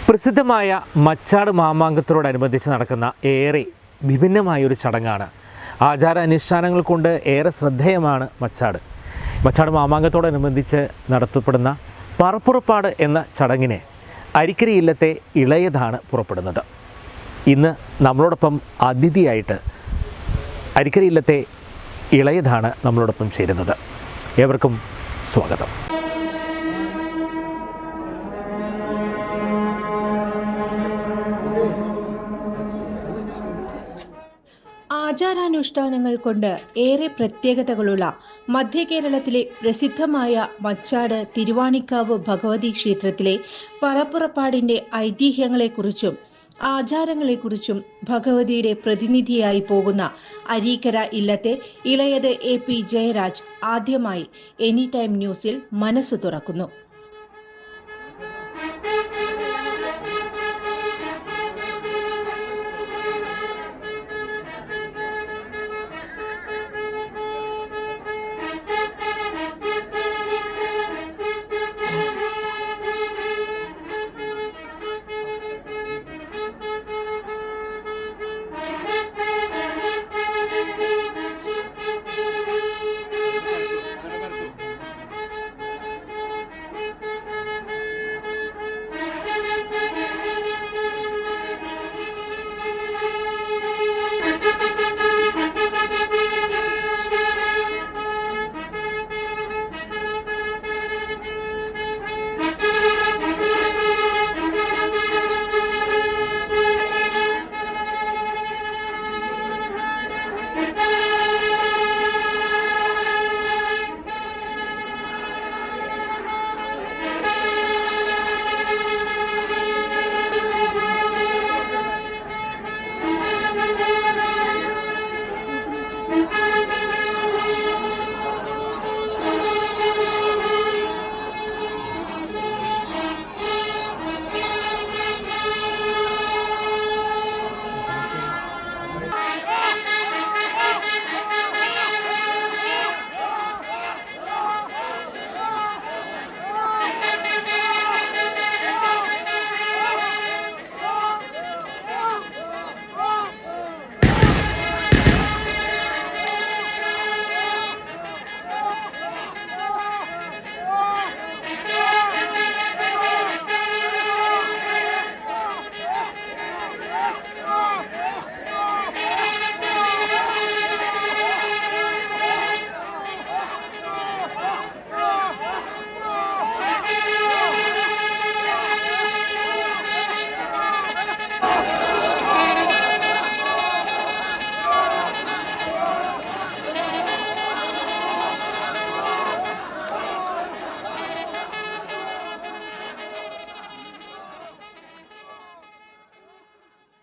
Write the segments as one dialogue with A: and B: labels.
A: പ്രസിദ്ധമായ മച്ചാട് മാമാങ്കത്തോടനുബന്ധിച്ച് നടക്കുന്ന ഏറെ വിഭിന്നമായൊരു ചടങ്ങാണ്. ആചാരാനുഷ്ഠാനങ്ങൾ കൊണ്ട് ഏറെ ശ്രദ്ധേയമാണ് മച്ചാട് മാമാങ്കത്തോടനുബന്ധിച്ച് നടത്തപ്പെടുന്ന പറപ്പുറപ്പാട് എന്ന ചടങ്ങിനെ അരിക്കരി ഇല്ലത്തെ ഇളയതാണ് പുറപ്പെടുന്നത്. ഇന്ന് നമ്മളോടൊപ്പം അതിഥിയായിട്ട് അരിക്കരി ഇല്ലത്തെ ഇളയതാണ് നമ്മളോടൊപ്പം ചേരുന്നത്. ഏവർക്കും സ്വാഗതം.
B: ആചാരാനുഷ്ഠാനങ്ങൾ കൊണ്ട് ഏറെ പ്രത്യേകതകളുള്ള മധ്യ കേരളത്തിലെ പ്രസിദ്ധമായ മച്ചാട് തിരുവാണിക്കാവ് ഭഗവതി ക്ഷേത്രത്തിലെ പറപ്പുറപ്പാടിന്റെ ഐതിഹ്യങ്ങളെക്കുറിച്ചും ആചാരങ്ങളെക്കുറിച്ചും ഭഗവതിയുടെ പ്രതിനിധിയായി പോകുന്ന അരീക്കര ഇല്ലത്തെ ഇളയത് AP ജയരാജ് ആദ്യമായി എനി ടൈം ന്യൂസിൽ മനസ്സു തുറക്കുന്നു.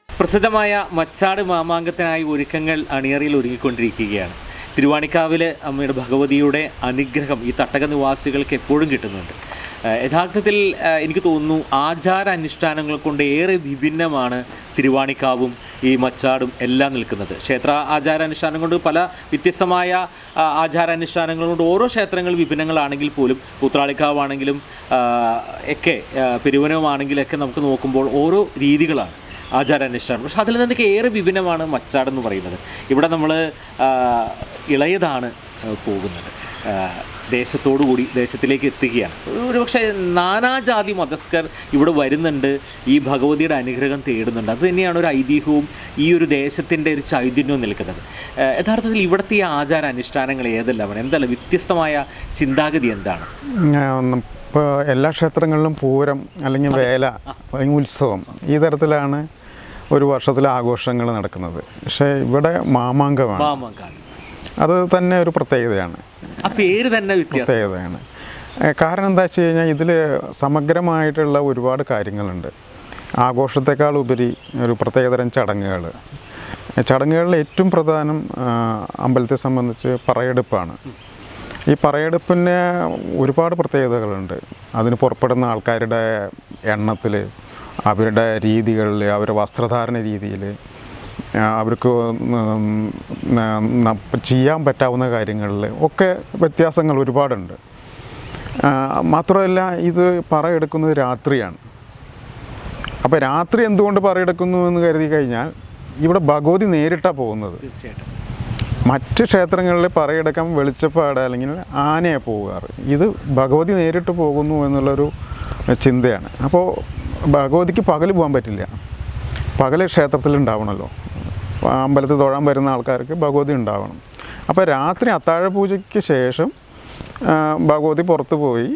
A: പ്രസിദ്ധമായ മച്ചാട് മാമാങ്കത്തിനായി ഒരുക്കങ്ങൾ അണിയറയിൽ ഒരുങ്ങിക്കൊണ്ടിരിക്കുകയാണ്. തിരുവാണിക്കാവിലെ അമ്മയുടെ ഭഗവതിയുടെ അനുഗ്രഹം ഈ തട്ടക നിവാസികൾക്ക് എപ്പോഴും കിട്ടുന്നുണ്ട്. യഥാർത്ഥത്തിൽ എനിക്ക് തോന്നുന്നു ആചാര അനുഷ്ഠാനങ്ങൾ കൊണ്ട് ഏറെ വിഭിന്നമാണ് തിരുവാണിക്കാവും ഈ മച്ചാടും എല്ലാം നിൽക്കുന്നത്. ക്ഷേത്ര ആചാരാനുഷ്ഠാനം കൊണ്ട് പല വ്യത്യസ്തമായ ആചാരാനുഷ്ഠാനങ്ങൾ കൊണ്ട് ഓരോ ക്ഷേത്രങ്ങൾ വിഭിന്നങ്ങളാണെങ്കിൽ പോലും ഉത്രാളിക്കാവാണെങ്കിലും ഒക്കെ പെരുവനവുമാണെങ്കിലൊക്കെ നമുക്ക് നോക്കുമ്പോൾ ഓരോ രീതികളാണ് ആചാരാനുഷ്ഠാനം. പക്ഷെ അതിൽ നിന്നൊക്കെ ഏറെ വിഭിന്നമാണ് മച്ചാടെന്ന് പറയുന്നത്. ഇവിടെ നമ്മൾ ഇളയതാണ് പോകുന്നത്. ദേശത്തോടുകൂടി ദേശത്തിലേക്ക് എത്തുകയാണ്. ഒരുപക്ഷെ നാനാജാതി മതസ്ഥർ ഇവിടെ വരുന്നുണ്ട്, ഈ ഭഗവതിയുടെ അനുഗ്രഹം തേടുന്നുണ്ട്. അത് തന്നെയാണ് ഒരു ഐതിഹ്യവും ഈ ഒരു ദേശത്തിൻ്റെ ഒരു ചൈതന്യവും നിൽക്കുന്നത്. യഥാർത്ഥത്തിൽ ഇവിടുത്തെ ഈ ആചാരാനുഷ്ഠാനങ്ങൾ ഏതെല്ലാം, എന്താണ് വ്യത്യസ്തമായ ചിന്താഗതി എന്താണ്?
C: ഇപ്പോൾ എല്ലാ ക്ഷേത്രങ്ങളിലും പൂരം അല്ലെങ്കിൽ വേല അല്ലെങ്കിൽ ഉത്സവം ഈ തരത്തിലാണ് ഒരു വർഷത്തിലെ ആഘോഷങ്ങൾ നടക്കുന്നത്. പക്ഷേ ഇവിടെ മാമാങ്കമാണ്. അത് തന്നെ ഒരു പ്രത്യേകതയാണ്. പ്രത്യേകതയാണ്. കാരണം എന്താ വെച്ച് കഴിഞ്ഞാൽ ഇതിൽ സമഗ്രമായിട്ടുള്ള ഒരുപാട് കാര്യങ്ങളുണ്ട്. ആഘോഷത്തെക്കാൾ ഉപരി ഒരു പ്രത്യേകതരം ചടങ്ങുകളിൽ ഏറ്റവും പ്രധാനം അമ്പലത്തെ സംബന്ധിച്ച് പറയെടുപ്പാണ്. ഈ പറയെടുപ്പിന് ഒരുപാട് പ്രത്യേകതകളുണ്ട്. അതിന് പുറപ്പെടുന്ന ആൾക്കാരുടെ എണ്ണത്തിൽ, അവരുടെ രീതികളിൽ, അവരുടെ വസ്ത്രധാരണ രീതിയിൽ, അവർക്ക് ചെയ്യാൻ പറ്റാവുന്ന കാര്യങ്ങളിൽ ഒക്കെ വ്യത്യാസങ്ങൾ ഒരുപാടുണ്ട്. മാത്രമല്ല ഇത് പറയെടുക്കുന്നത് രാത്രിയാണ്. അപ്പോൾ രാത്രി എന്തുകൊണ്ട് പറയെടുക്കുന്നു എന്ന് കരുതി കഴിഞ്ഞാൽ ഇവിടെ ഭഗവതി നേരിട്ടാണ് പോകുന്നത്.
A: തീർച്ചയായിട്ടും
C: മറ്റ് ക്ഷേത്രങ്ങളിൽ പറയെടുക്കാൻ വെളിച്ചപ്പാട് അല്ലെങ്കിൽ ആനയെ പോകാറ്, ഇത് ഭഗവതി നേരിട്ട് പോകുന്നു എന്നുള്ളൊരു ചിന്തയാണ്. അപ്പോൾ ഭഗവതിക്ക് പകൽ പോകാൻ പറ്റില്ല, പകൽ ക്ഷേത്രത്തിൽ ഉണ്ടാവണമല്ലോ, അമ്പലത്തിൽ തൊഴാൻ വരുന്ന ആൾക്കാർക്ക് ഭഗവതി ഉണ്ടാവണം. അപ്പോൾ രാത്രി അത്താഴ പൂജയ്ക്ക് ശേഷം ഭഗവതി പുറത്ത് പോയി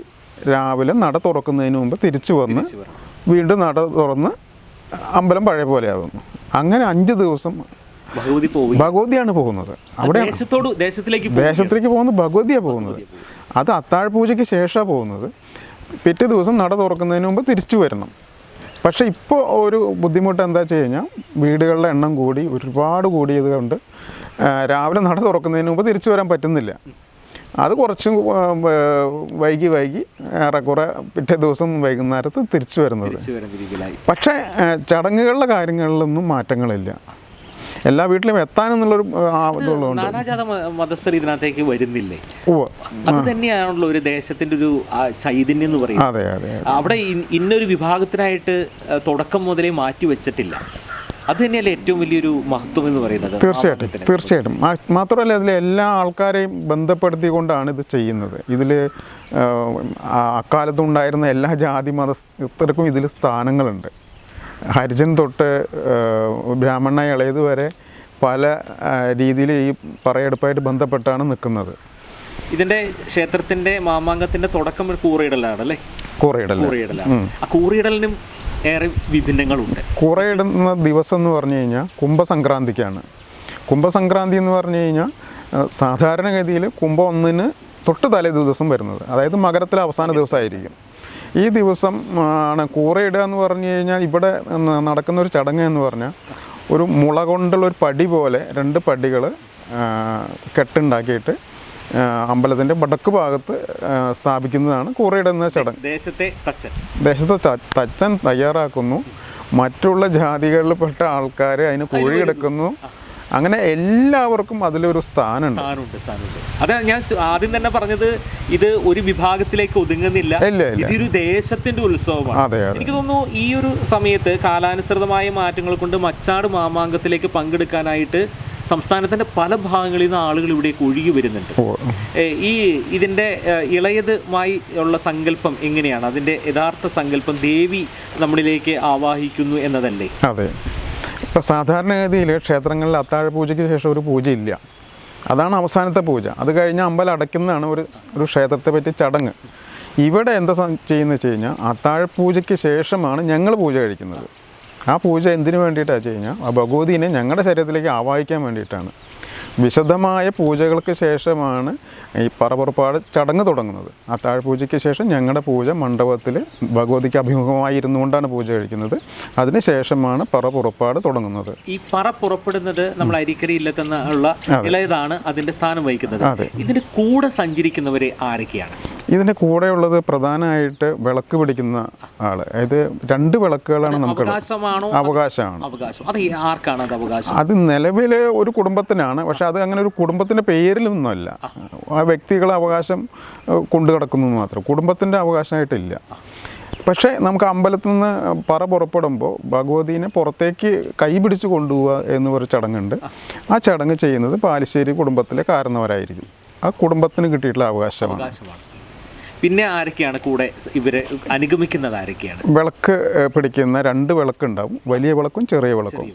C: രാവിലെ നട തുറക്കുന്നതിന് മുമ്പ് തിരിച്ചു വന്ന് വീണ്ടും നട തുറന്ന് അമ്പലം പഴയ പോലെ ആകുന്നു. അങ്ങനെ 5 ദിവസം ഭഗവതിയാണ് പോകുന്നത്. അവിടെ ദേശത്തിലേക്ക് പോകുന്നത് ഭഗവതിയാണ് പോകുന്നത്. അത് അത്താഴ പൂജയ്ക്ക് ശേഷമാണ് പോകുന്നത്. പിറ്റേ ദിവസം നട തുറക്കുന്നതിന് മുമ്പ് തിരിച്ചു വരണം. പക്ഷേ ഇപ്പോൾ ഒരു ബുദ്ധിമുട്ട് എന്താ വെച്ച് കഴിഞ്ഞാൽ വീടുകളുടെ എണ്ണം കൂടി ഒരുപാട് കൂടിയത് കൊണ്ട് രാവിലെ നട തുറക്കുന്നതിന് മുമ്പ് തിരിച്ചു വരാൻ പറ്റുന്നില്ല. അത് കുറച്ചും വൈകി ഏറെക്കുറെ പിറ്റേ ദിവസം വൈകുന്നേരത്ത് തിരിച്ചു വരുന്നത്. പക്ഷേ ചടങ്ങുകളുടെ കാര്യങ്ങളിലൊന്നും മാറ്റങ്ങളില്ല. എല്ലാ വീട്ടിലും എത്താനെന്നുള്ളൊരു ഇതുള്ളതുകൊണ്ട്
A: നാനാജാത മതസ്ഥർ ഇതിനകത്തേക്ക് വരുന്നില്ലേ? അത് തന്നെയാണല്ലോ ഒരു ദേശത്തിന്റെ ഒരു ചൈതന്യം എന്ന് പറയുന്നത്.
C: അതെ അതെ.
A: അവിടെ ഇന്നൊരു വിഭാഗത്തിനായിട്ട് തുടക്കം മുതലേ മാറ്റി വെച്ചിട്ടില്ല. അത് തന്നെയല്ലേ ഏറ്റവും വലിയൊരു മഹത്വം എന്ന് പറയുന്നത്.
C: തീർച്ചയായിട്ടും. മാത്രമല്ല ഇതിൽ എല്ലാ ആൾക്കാരെയും ബന്ധപ്പെടുത്തിക്കൊണ്ടാണ് ഇത് ചെയ്യുന്നത്. ഇതിൽ അക്കാലത്തുണ്ടായിരുന്ന എല്ലാ ജാതി മതസ്ഥർക്കും ഇതിൽ സ്ഥാനങ്ങളുണ്ട്. ഹരിജൻ തൊട്ട് ബ്രാഹ്മണ ഇളയത് വരെ പല രീതിയിൽ ഈ പറയെടുപ്പായിട്ട് ബന്ധപ്പെട്ടാണ് നിൽക്കുന്നത്.
A: ഇതിന്റെ ക്ഷേത്രത്തിന്റെ മാമാങ്കത്തിന്റെ തുടക്കം കൂറയിടലാണല്ലേ? കൂറയിടലിനും ഏറെ വിഭിന്നങ്ങളുണ്ട്.
C: കൂറയിടുന്ന ദിവസം എന്ന് പറഞ്ഞു കഴിഞ്ഞാൽ കുംഭസംക്രാന്തിക്കാണ്. കുംഭസംക്രാന്തി എന്ന് പറഞ്ഞു കഴിഞ്ഞാൽ സാധാരണഗതിയിൽ കുംഭം 1-ന് തൊട്ട് തലേ ദിവസം വരുന്നത്, അതായത് മകരത്തിലെ അവസാന ദിവസമായിരിക്കും. ഈ ദിവസം ആണ് കൂറയിടുക എന്ന് പറഞ്ഞു കഴിഞ്ഞാൽ ഇവിടെ നടക്കുന്നൊരു ചടങ്ങ് എന്ന് പറഞ്ഞാൽ ഒരു മുള കൊണ്ടുള്ളൊരു പടി പോലെ 2 പടികൾ കെട്ടുണ്ടാക്കിയിട്ട് അമ്പലത്തിൻ്റെ വടക്ക് ഭാഗത്ത് സ്ഥാപിക്കുന്നതാണ് കൂറയിടുന്ന ചടങ്ങ്. ദേശത്തെ തച്ചൻ തയ്യാറാക്കുന്നു, മറ്റുള്ള ജാതികളിൽപ്പെട്ട ആൾക്കാർ അതിന് കുഴിയെടുക്കുന്നു. അങ്ങനെ എല്ലാവർക്കും അതിലൊരു സ്ഥാനമുണ്ട്.
A: അതാ ഞാൻ ആദ്യം തന്നെ പറഞ്ഞത്, ഇത് ഒരു വിഭാഗത്തിലേക്ക് ഒതുങ്ങുന്നില്ല, ഇതൊരു ദേശത്തിന്റെ ഉത്സവമാണ്. എനിക്ക് തോന്നുന്നു ഈ ഒരു സമയത്ത് കാലാനുസൃതമായ മാറ്റങ്ങൾ കൊണ്ട് മച്ചാട് മാമാങ്കത്തിലേക്ക് പങ്കെടുക്കാനായിട്ട് സംസ്ഥാനത്തിന്റെ പല ഭാഗങ്ങളിൽ നിന്ന് ആളുകൾ ഇവിടേക്ക് ഒഴുകി വരുന്നുണ്ട്. ഇതിന്റെ ഇളയതുമായി ഉള്ള സങ്കല്പം എങ്ങനെയാണ്? അതിന്റെ യഥാർത്ഥ സങ്കല്പം ദേവി നമ്മളിലേക്ക് ആവാഹിക്കുന്നു എന്നതല്ലേ?
C: അതെ. ഇപ്പോൾ സാധാരണഗതിയിൽ ക്ഷേത്രങ്ങളിൽ അത്താഴ പൂജയ്ക്ക് ശേഷം ഒരു പൂജയില്ല, അതാണ് അവസാനത്തെ പൂജ. അത് കഴിഞ്ഞ് അമ്പലം അടയ്ക്കുന്നതാണ് ഒരു ക്ഷേത്രത്തെ പറ്റി ചടങ്ങ്. ഇവിടെ എന്താ ചെയ്യുന്നത് വെച്ച് കഴിഞ്ഞാൽ അത്താഴ പൂജയ്ക്ക് ശേഷമാണ് ഞങ്ങൾ പൂജ കഴിക്കുന്നത്. ആ പൂജ എന്തിനു വേണ്ടിയിട്ടാണ് വെച്ച് കഴിഞ്ഞാൽ ആ ഭഗവതിനെ ഞങ്ങളുടെ ശരീരത്തിലേക്ക് ആവാഹിക്കാൻ വേണ്ടിയിട്ടാണ്. വിശദമായ പൂജകൾക്ക് ശേഷമാണ് ഈ പറപുറപ്പാട് ചടങ്ങ് തുടങ്ങുന്നത്. അത്താഴ പൂജയ്ക്ക് ശേഷം ഞങ്ങളുടെ പൂജ മണ്ഡപത്തിൽ ഭഗവതിക്ക് അഭിമുഖമായി ഇരുന്നുകൊണ്ടാണ് പൂജ കഴിക്കുന്നത്. അതിന് ശേഷമാണ് പറപുറപ്പാട് തുടങ്ങുന്നത്.
A: ഈ പറ പുറപ്പെടുന്നത് നമ്മൾ അരിക്കരി ഇല്ലത്തുള്ള ഇളയതാണ് അതിന്റെ സ്ഥാനം വഹിക്കുന്നത്. ഇതിന്റെ കൂടെ സഞ്ചരിക്കുന്നവരെ ആരൊക്കെയാണ്?
C: ഇതിൻ്റെ കൂടെയുള്ളത് പ്രധാനമായിട്ട് വിളക്ക് പിടിക്കുന്ന ആള്. അതായത് 2 വിളക്കുകളാണ് നമുക്ക് അവകാശമാണ്. അത് നിലവിൽ ഒരു കുടുംബത്തിനാണ്, പക്ഷെ അത് അങ്ങനെ ഒരു കുടുംബത്തിൻ്റെ പേരിലൊന്നുമല്ല. ആ വ്യക്തികളെ അവകാശം കൊണ്ടു കിടക്കുന്നു മാത്രം, കുടുംബത്തിൻ്റെ അവകാശമായിട്ടില്ല. പക്ഷേ നമുക്ക് അമ്പലത്തിൽ നിന്ന് പറ പുറപ്പെടുമ്പോൾ ഭഗവതിനെ പുറത്തേക്ക് കൈ പിടിച്ച് കൊണ്ടുപോവുക എന്നൊരു ചടങ്ങുണ്ട്. ആ ചടങ്ങ് ചെയ്യുന്നത് പാലിശ്ശേരി കുടുംബത്തിലെ കാരണവരായിരിക്കും. ആ കുടുംബത്തിന് കിട്ടിയിട്ടുള്ള അവകാശമാണ്.
A: പിന്നെ ആരൊക്കെയാണ് കൂടെ ഇവരെ അനുഗമിക്കുന്നത്? ആരൊക്കെയാണ്?
C: വിളക്ക് പിടിക്കുന്ന 2 വിളക്കുണ്ടാവും, വലിയ വിളക്കും ചെറിയ വിളക്കും.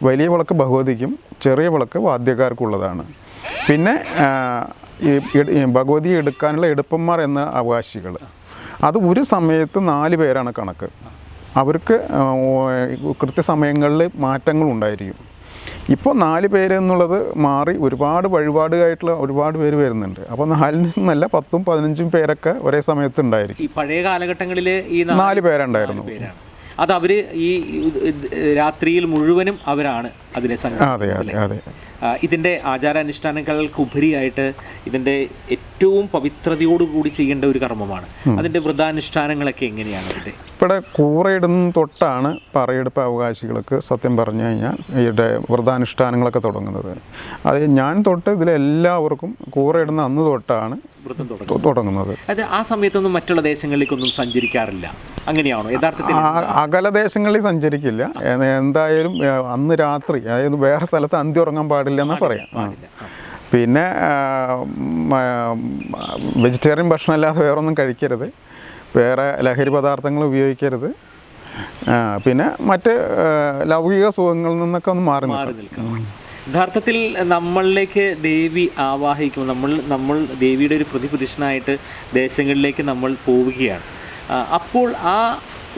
C: വലിയ വിളക്ക് ഭഗവതിക്കും ചെറിയ വിളക്ക് വാദ്യക്കാർക്കുള്ളതാണ്. പിന്നെ ഈ ഭഗവതി എടുക്കാനുള്ള എടുപ്പന്മാർ എന്ന അവകാശികൾ, അത് ഒരു സമയത്ത് 4 പേരാണ് കണക്ക്. അവർക്ക് കൃത്യസമയങ്ങളിൽ മാറ്റങ്ങളുണ്ടായിരിക്കും. ഇപ്പോൾ 4 പേര് എന്നുള്ളത് മാറി ഒരുപാട് വഴിപാടുകായിട്ടുള്ള ഒരുപാട് പേര് വരുന്നുണ്ട്. അപ്പോൾ 4 നിന്നല്ല 10ഉം 15ഉം പേരൊക്കെ ഒരേ സമയത്ത് ഉണ്ടായിരിക്കും.
A: ഈ പഴയ കാലഘട്ടങ്ങളിൽ ഈ
C: 4 പേരുണ്ടായിരുന്നു.
A: അത് അവർ ഈ രാത്രിയിൽ മുഴുവനും അവരാണ് അതിനെ
C: സംഘടിപ്പിക്കുന്നത്.
A: ഇതിൻ്റെ ആചാരാനുഷ്ഠാനങ്ങൾക്ക് ഉപരിയായിട്ട് ഇതിൻ്റെ ഏറ്റവും പവിത്രതയോടുകൂടി ചെയ്യേണ്ട ഒരു കർമ്മമാണ്. അതിൻ്റെ വ്രതാനുഷ്ഠാനങ്ങളൊക്കെ എങ്ങനെയാണ്? അതിൻ്റെ
C: ഇവിടെ കൂറയിടുന്ന തൊട്ടാണ് പറയെടുപ്പ് അവകാശികൾക്ക് സത്യം പറഞ്ഞു കഴിഞ്ഞാൽ ഇവിടെ വ്രതാനുഷ്ഠാനങ്ങളൊക്കെ തുടങ്ങുന്നത്. അത് ഞാൻ തൊട്ട് ഇതിലെല്ലാവർക്കും കൂറയിടുന്ന അന്ന് തൊട്ടാണ് വ്രതം തുടങ്ങുന്നത്.
A: അത് ആ സമയത്തൊന്നും മറ്റുള്ള ദേശങ്ങളിലേക്കൊന്നും സഞ്ചരിക്കാറില്ല. അങ്ങനെയാണോ യഥാർത്ഥത്തിൽ?
C: അകലദേശങ്ങളിൽ സഞ്ചരിക്കില്ല. എന്തായാലും അന്ന് രാത്രി, അതായത് വേറെ സ്ഥലത്ത് അന്തി ഉറങ്ങാൻ പാടില്ല എന്ന് പറയാം. പിന്നെ വെജിറ്റേറിയൻ ഭക്ഷണം അല്ലാതെ വേറൊന്നും കഴിക്കരുത്, വേറെ ലഹരി പദാർത്ഥങ്ങൾ ഉപയോഗിക്കരുത്, പിന്നെ മറ്റ് ലൗകിക സുഖങ്ങളിൽ നിന്നൊക്കെ ഒന്ന് മാറി നിൽക്കണം.
A: യഥാർത്ഥത്തിൽ നമ്മളിലേക്ക് ദേവി ആവാഹിക്കുമ്പോൾ നമ്മൾ ദേവിയുടെ ഒരു പ്രതിപുരുഷനായിട്ട് ദേശങ്ങളിലേക്ക് നമ്മൾ പോവുകയാണ്. അപ്പോൾ ആ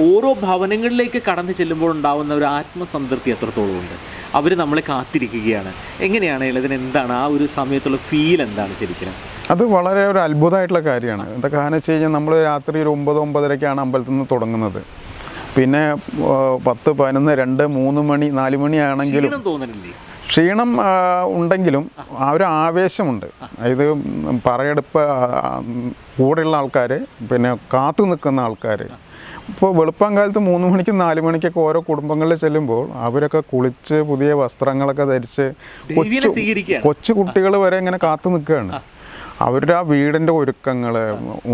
A: ഓരോ ഭവനങ്ങളിലേക്ക് കടന്നു ചെല്ലുമ്പോൾ ഉണ്ടാകുന്ന ഒരു ആത്മസംതൃപ്തി എത്രത്തോളം ഉണ്ട്? അവർ നമ്മളെ കാത്തിരിക്കുകയാണ്. എങ്ങനെയാണ് ഇതിനെന്താണ് ആ ഒരു സമയത്തുള്ള ഫീൽ എന്താണ് ശരിക്കും?
C: അത് വളരെ ഒരു അത്ഭുതമായിട്ടുള്ള കാര്യമാണ്. എന്താ കാരണം വെച്ച് കഴിഞ്ഞാൽ നമ്മൾ രാത്രി ഒരു 9-9:30 അമ്പലത്തിൽ നിന്ന് തുടങ്ങുന്നത്. പിന്നെ 10, 11, 2, 3 മണി 4 മണിയാണെങ്കിലും ക്ഷീണം ഉണ്ടെങ്കിലും ആ ഒരു ആവേശമുണ്ട്. ഇത് പറയെടുപ്പ് കൂടെയുള്ള ആൾക്കാർ, പിന്നെ കാത്തു നിൽക്കുന്ന ആൾക്കാർ. ഇപ്പോൾ വെളുപ്പം കാലത്ത് 3 മണിക്കും 4 മണിക്കൊക്കെ ഓരോ കുടുംബങ്ങളിൽ ചെല്ലുമ്പോൾ അവരൊക്കെ കുളിച്ച് പുതിയ വസ്ത്രങ്ങളൊക്കെ ധരിച്ച് കൊച്ചു കുട്ടികൾ വരെ ഇങ്ങനെ കാത്തു നിൽക്കുകയാണ്. അവരുടെ ആ വീടിൻ്റെ ഒരുക്കങ്ങൾ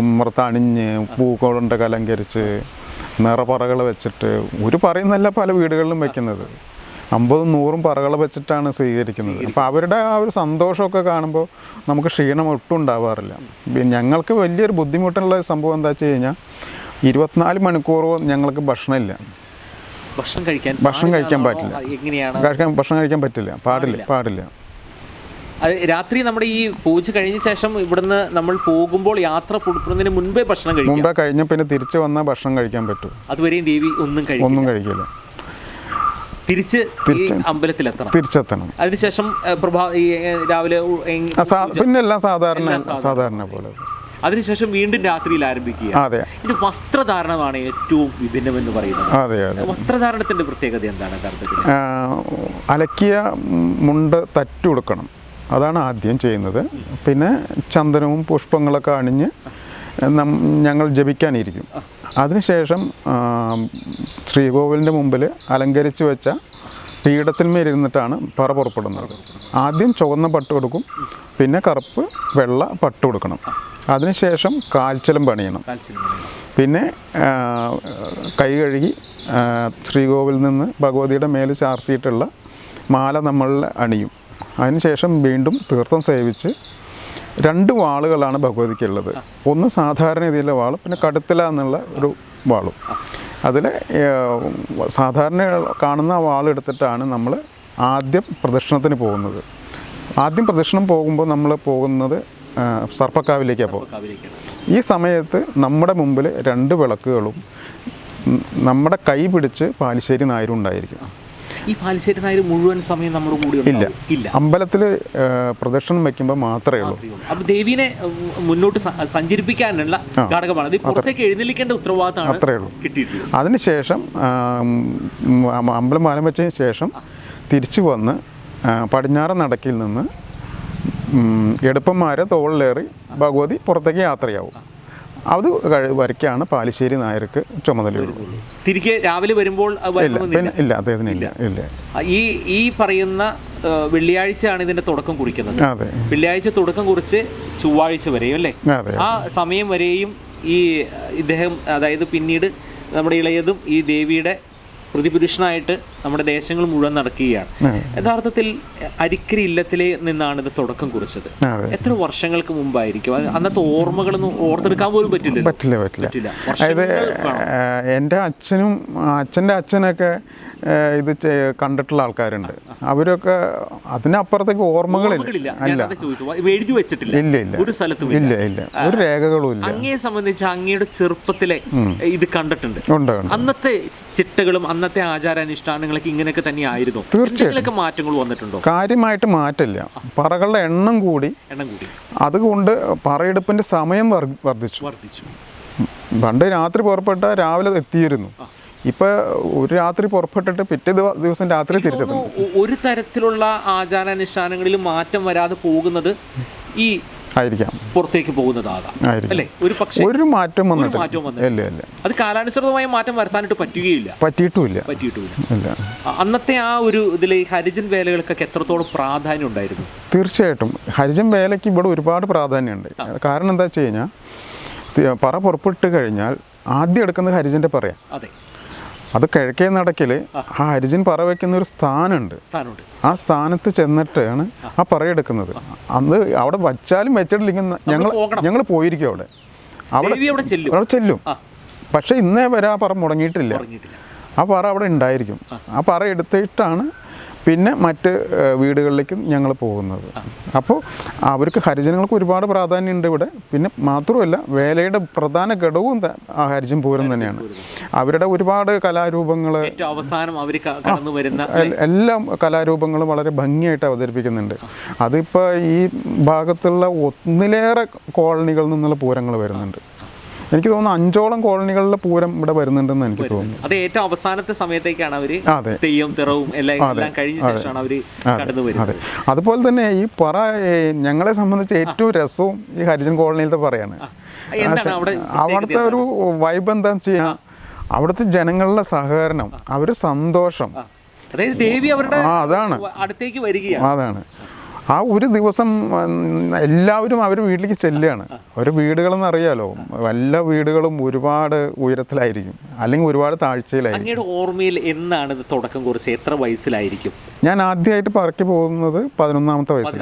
C: ഉമ്മർത്തണിഞ്ഞ് പൂക്കളുണ്ട് അലങ്കരിച്ച് നിറപ്പറകൾ വെച്ചിട്ട്, ഒരു പറയുന്നല്ല പല വീടുകളിലും വെക്കുന്നത് 50-100 പറകൾ വെച്ചിട്ടാണ് സ്വീകരിക്കുന്നത്. അപ്പോൾ അവരുടെ ആ ഒരു സന്തോഷമൊക്കെ കാണുമ്പോൾ നമുക്ക് ക്ഷീണം ഒട്ടും ഉണ്ടാവാറില്ല. ഞങ്ങൾക്ക് വലിയൊരു ബുദ്ധിമുട്ടുള്ള സംഭവം എന്താ വെച്ച് കഴിഞ്ഞാൽ 24 മണിക്കൂറും ഞങ്ങൾക്ക് ഭക്ഷണമില്ല.
A: ഭക്ഷണം കഴിക്കാൻ
C: പറ്റില്ല. ഭക്ഷണം കഴിക്കാൻ പാടില്ല.
A: രാത്രി നമ്മുടെ ഈ പൂജ കഴിഞ്ഞ ശേഷം ഇവിടുന്ന് നമ്മൾ പോകുമ്പോൾ യാത്ര പുറപ്പെടുന്നതിന് മുൻപേ ഭക്ഷണം
C: കഴിഞ്ഞ പിന്നെ തിരിച്ചു വന്നാൽ ഭക്ഷണം കഴിക്കാൻ പറ്റും.
A: അതുവരെയും ദേവി ഒന്നും കഴിക്കില്ല.
C: തിരിച്ചെത്തണം.
A: അതിനുശേഷം രാവിലെ
C: പിന്നെ എല്ലാം സാധാരണ പോലെ.
A: അതിനുശേഷം വീണ്ടും രാത്രിയിൽ ആരംഭിക്കുക.
C: അതെ.
A: ഇത് വസ്ത്രധാരണമാണ് ഏറ്റവും വിഭിന്നമെന്ന് പറയുന്നത്.
C: അതെ.
A: വസ്ത്രധാരണത്തിന്റെ പ്രത്യേകത എന്താണ് യഥാർത്ഥത്തിൽ?
C: അലക്കിയ മുണ്ട് തട്ടി കൊടുക്കണം, അതാണ് ആദ്യം ചെയ്യുന്നത്. പിന്നെ ചന്ദനവും പുഷ്പങ്ങളൊക്കെ അണിഞ്ഞ് ഞങ്ങൾ ജപിക്കാനിരിക്കും. അതിനുശേഷം ശ്രീകോവിലിൻ്റെ മുമ്പിൽ അലങ്കരിച്ച് വെച്ച പീഠത്തിന്മേലിരുന്നിട്ടാണ് പറ പുറപ്പെടുന്നത്. ആദ്യം ചുവന്ന പട്ട് കൊടുക്കും, പിന്നെ കറുപ്പ് വെള്ള പട്ട് കൊടുക്കണം. അതിനുശേഷം കാൽച്ചലം പണിയണം. പിന്നെ കൈ കഴുകി ശ്രീകോവിലിൽ നിന്ന് ഭഗവതിയുടെ മേൽ ചാർത്തിയിട്ടുള്ള മാല നമ്മൾ അണിയും. അതിനുശേഷം വീണ്ടും തീർത്ഥം സേവിച്ച് 2 വാളുകളാണ് ഭഗവതിക്കുള്ളത്. ഒന്ന് സാധാരണ രീതിയിലുള്ള വാൾ, പിന്നെ കടുത്തല എന്നുള്ള ഒരു വാളും. അതിൽ സാധാരണ കാണുന്ന വാളെടുത്തിട്ടാണ് നമ്മൾ ആദ്യം പ്രദക്ഷിണത്തിന് പോകുന്നത്. ആദ്യം പ്രദക്ഷിണം പോകുമ്പോൾ നമ്മൾ പോകുന്നത് സർപ്പക്കാവിലേക്കാണ് പോകുന്നത്. ഈ സമയത്ത് നമ്മുടെ മുമ്പിൽ 2 വിളക്കുകളും നമ്മുടെ കൈ പിടിച്ച് പാലിശ്ശേരി നായരും ഉണ്ടായിരിക്കും.
A: ഈ പാലിശ്ശേരി നായർ മുഴുവൻ സമയം നമ്മുടെ കൂടെ
C: ഇല്ല. അമ്പലത്തിൽ പ്രദക്ഷിണം വയ്ക്കുമ്പോൾ മാത്രമേ ഉള്ളൂ.
A: അപ്പോൾ ദേവീനെ മുന്നോട്ട് സഞ്ചരിപ്പിക്കാനുള്ള ഘടകമാണ്. അത് പുറത്തേക്ക് എഴുന്നള്ളിക്കേണ്ട ഉത്തരവാദിത്തമാണ് കിട്ടിയിട്ടുള്ളത്.
C: അതിനുശേഷം അമ്പലം മാലം വെച്ചതിന് ശേഷം തിരിച്ചു വന്ന് പടിഞ്ഞാറ് നടക്കിൽ നിന്ന് എടുപ്പന്മാരെ തോളിലേറി ഭഗവതി പുറത്തേക്ക് യാത്രയാവും. അത് വരയ്ക്കാണ് പാലിശ്ശേരി നായർക്ക് ചുമതലയുള്ളൂ.
A: തിരികെ രാവിലെ വരുമ്പോൾ
C: ഇല്ല, അദ്ദേഹത്തിന് ഇല്ല.
A: ഈ പറയുന്ന വെള്ളിയാഴ്ചയാണ് ഇതിന്റെ തുടക്കം കുറിക്കുന്നത്. വെള്ളിയാഴ്ച തുടക്കം കുറിച്ച് ചൊവ്വാഴ്ച വരെയും അല്ലേ? ആ സമയം വരെയും ഈ ഇദ്ദേഹം, അതായത് പിന്നീട് നമ്മുടെ ഇളയതും ഈ ദേവിയുടെ പ്രതിപുരുഷനായിട്ട് നമ്മുടെ ദേശങ്ങൾ മുഴുവൻ നടക്കുകയാണ്. യഥാർത്ഥത്തിൽ അരിക്കരി ഇല്ലത്തിലെ നിന്നാണ് ഇത് തുടക്കം കുറിച്ചത്. എത്ര വർഷങ്ങൾക്ക് മുമ്പായിരിക്കും? അന്നത്തെ ഓർമ്മകളൊന്നും ഓർത്തെടുക്കാൻ പോലും പറ്റില്ല.
C: അതായത് എൻ്റെ അച്ഛൻ്റെ അച്ഛനൊക്കെ ഇത് കണ്ടിട്ടുള്ള ആൾക്കാരുണ്ട്. അവരൊക്കെ അതിനപ്പുറത്തേക്ക് ഓർമ്മകളില്ല.
A: എഴുതി വെച്ചിട്ടില്ല.
C: ഇല്ല. ഒരു രേഖകളും ഇല്ല.
A: അങ്ങയെ സംബന്ധിച്ച് അങ്ങയുടെ ചെറുപ്പത്തിലെ ഇത് കണ്ടിട്ടുണ്ട്. അന്നത്തെ ചിട്ടകളും അന്നത്തെ ആചാരാനുഷ്ഠാനങ്ങളൊക്കെ ഇങ്ങനെയൊക്കെ തന്നെ ആയിരുന്നു. തീർച്ചയായിട്ടും മാറ്റങ്ങൾ വന്നിട്ടുണ്ടോ?
C: കാര്യമായിട്ട് മാറ്റില്ല. പറകളുടെ എണ്ണം കൂടി. അതുകൊണ്ട് പറയെടുപ്പിന്റെ സമയം വർദ്ധിച്ചു. പണ്ട് രാത്രി പുറപ്പെട്ട രാവിലെ എത്തിയിരുന്നു. ഇപ്പൊ ഒരു രാത്രി പുറപ്പെട്ടിട്ട് പിറ്റേ ദിവസം രാത്രി തിരിച്ചെത്തും.
A: ഒരു തരത്തിലുള്ള ആചാരാനുഷ്ഠാനങ്ങളിൽ മാറ്റം വരാതെ പോകുന്നത് ഈ
C: ആയിരിക്കാം,
A: പുറത്തേക്ക് പോകുന്നതാകാം അല്ലേ?
C: ഒരു മാറ്റം വന്നിട്ടില്ല.
A: അത് കാലാനുസൃതമായ മാറ്റം വരുത്താനായിട്ട്
C: പറ്റിയിട്ടുമില്ല.
A: അന്നത്തെ ആ ഒരു ഇതിൽ ഹരിജൻ വേലകൾക്കൊക്കെ എത്രത്തോളം പ്രാധാന്യം ഉണ്ടായിരുന്നു?
C: തീർച്ചയായിട്ടും ഹരിജൻ വേലയ്ക്ക് ഇവിടെ ഒരുപാട് പ്രാധാന്യമുണ്ട്. കാരണം എന്താ വെച്ച് കഴിഞ്ഞാൽ പറ പുറപ്പെട്ട് കഴിഞ്ഞാൽ ആദ്യം എടുക്കുന്നത് ഹരിജൻ്റെ പറയാം.
A: അതെ,
C: അത് കിഴക്കേ നടക്കിൽ ആ ഹരിജൻ പറ വയ്ക്കുന്ന ഒരു സ്ഥാനമുണ്ട്. ആ സ്ഥാനത്ത് ചെന്നിട്ടാണ് ആ പറയെടുക്കുന്നത്. അന്ന് അവിടെ വച്ചാലും വെച്ചിട്ടില്ലെങ്കിൽ ഞങ്ങൾ പോയിരിക്കും അവിടെ ചെല്ലും. പക്ഷെ ഇന്നേ വരെ ആ പറ മുടങ്ങിയിട്ടില്ല. ആ പറ അവിടെ ഉണ്ടായിരിക്കും. ആ പറ എടുത്തിട്ടാണ് പിന്നെ മറ്റ് വീടുകളിലേക്ക് ഞങ്ങൾ പോകുന്നത്. അപ്പോൾ അവർക്ക് ഹരിജനങ്ങൾക്ക് ഒരുപാട് പ്രാധാന്യമുണ്ട് ഇവിടെ. പിന്നെ മാത്രമല്ല, വേലയുടെ പ്രധാന ഘടകവും ആ ഹരിജൻ പൂരം തന്നെയാണ്. അവരുടെ ഒരുപാട് കലാരൂപങ്ങൾ, എല്ലാ കലാരൂപങ്ങളും വളരെ ഭംഗിയായിട്ട് അവതരിപ്പിക്കുന്നുണ്ട്. അതിപ്പോൾ ഈ ഭാഗത്തുള്ള ഒന്നിലേറെ കോളനികളിൽ നിന്നുള്ള പൂരങ്ങൾ വരുന്നുണ്ട്. എനിക്ക് തോന്നുന്നു 5ഓളം കോളനികളിലെ പൂരം ഇവിടെ വരുന്നുണ്ടെന്ന് എനിക്ക് തോന്നുന്നു.
A: അത് ഏറ്റവും അവസാനത്തെ സമയത്തേക്കാണ് അവർ തെയ്യം തിറവും എല്ലാം കഴിഞ്ഞ ശേഷമാണ് അവർ കടന്നു വരുന്നത്.
C: അതുപോലെ തന്നെ ഈ പറ ഞങ്ങളെ സംബന്ധിച്ച് ഏറ്റവും രസവും ഈ ഹരിജൻ കോളനിയിലത്തെ പറയാണ്. അവിടുത്തെ ഒരു വൈബ് എന്താണെന്ന് വെച്ച് കഴിഞ്ഞാൽ അവിടുത്തെ ജനങ്ങളുടെ സഹകരണം, അവരുടെ സന്തോഷം, അതാണ്
A: അടുത്തേക്ക് വരികയാണ്.
C: അതാണ് ആ ഒരു ദിവസം എല്ലാവരും അവർ വീട്ടിലേക്ക് ചെല്ലുകയാണ്. ഒരു വീടുകളെന്ന് അറിയാലോ, എല്ലാ വീടുകളും ഒരുപാട് ഉയരത്തിലായിരിക്കും, അല്ലെങ്കിൽ ഒരുപാട് താഴ്ചയിലായിരിക്കും.
A: അങ്ങയുടെ ഓർമ്മയിൽ എന്നാണ് ഇത് തുടക്കം കുറിച്ച്? എത്ര വയസ്സിലായിരിക്കും?
C: ഞാൻ ആദ്യമായിട്ട് പറക്കി പോകുന്നത് 11ാമത്തെ വയസ്സിൽ.